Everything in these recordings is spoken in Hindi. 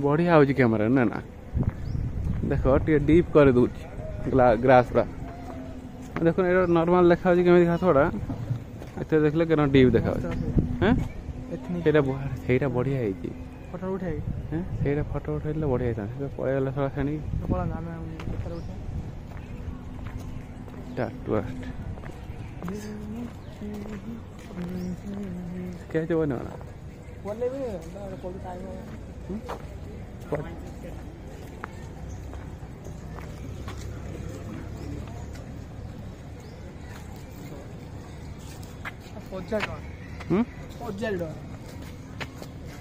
बढ़िया हो कैमेरा ना ना देख टे डीप कर दूच ग्रास रा देख नॉर्मल देखा केमी घास गुड़ा एत देखले के डीप देखा हैं ସେଇଟା ବଢିଆ ହେଇଛି ଫଟୋ ଉଠାଇ ସେଇଟା ଫଟୋ ଉଠାଇଲେ ବଢିଆ ହେଇଥାନ୍ତା ପଳେଇଗଲା ସଳା ଛାଣି कैसे बने वाला बोले भी कोई टाइम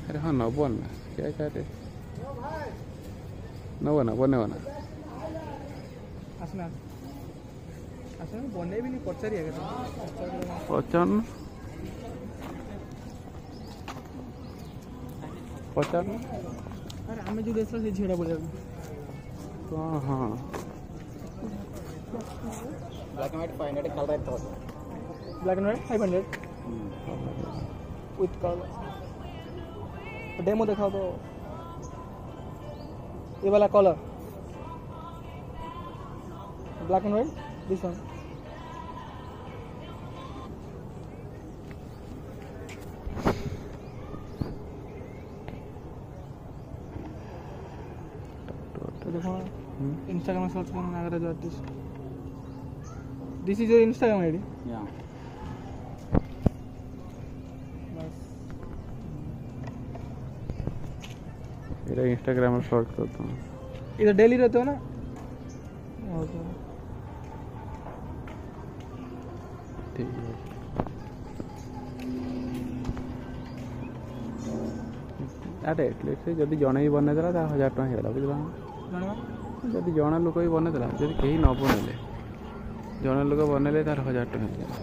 अरे हाँ नब ना क्या चाहते नब ना बने ना आसना आसना बने भी नहीं पचारि पचान पचान अरे आम जो देश से झीड़ा बोलिया हाँ हाँ ब्लैक एंड व्हाइट 500 कलर रहता है black and white 500 with colour demo दिखाओ तो ये वाला colour black and white this one देखो इंस्टाग्राम सर्च करना Nagraj artist this is your Instagram ID या मेरा इंस्टाग्राम में शॉर्ट करता हूँ इधर डेली रहते हो ना ठीक है अरे एटलिस्ट जदि जड़े ही बनईदेला 1000 टଙ୍କା ହେଇଗଲା ବୁଝିଲ जदि जड़े लोक ही बनईदेला जदि कहीं न बनइले जड़े लोक बनइले तार 1000 टଙ୍କା ହେଇଗଲା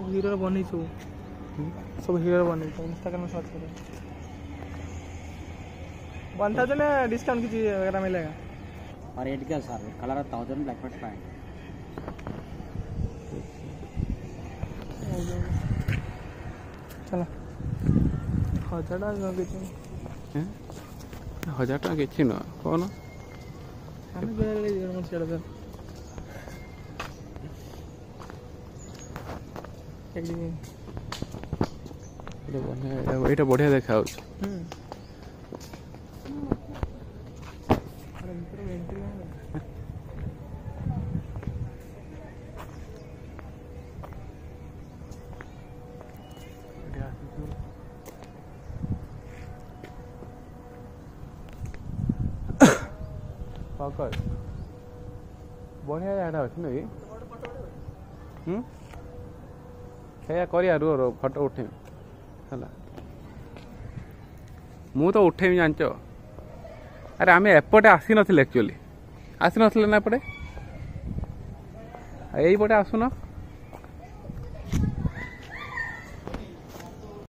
हीरो बनी सब हीरो बनी इंस्टाग्राम सर्च करो बनता तो ना डिस्काउंट की चीज वगैरह मिलेगा और रेट क्या sir colour 1000 black and white चलो 1000 ଟଙ୍କା କିଛି ନୁହଁ କହୁନ ଆମେ ବେଲେ ଛାଡ଼ ସर ଏଇଟା ବଢିଆ ଦେଖାଯାଉଛି बढ़िया जाटा अच्छे ना कि क्या रो फोटो उठे है मु तो उठे जानच अरे आम एपटे आसी ना एक्चुअली आसी ना एपटे यही पटे आसुन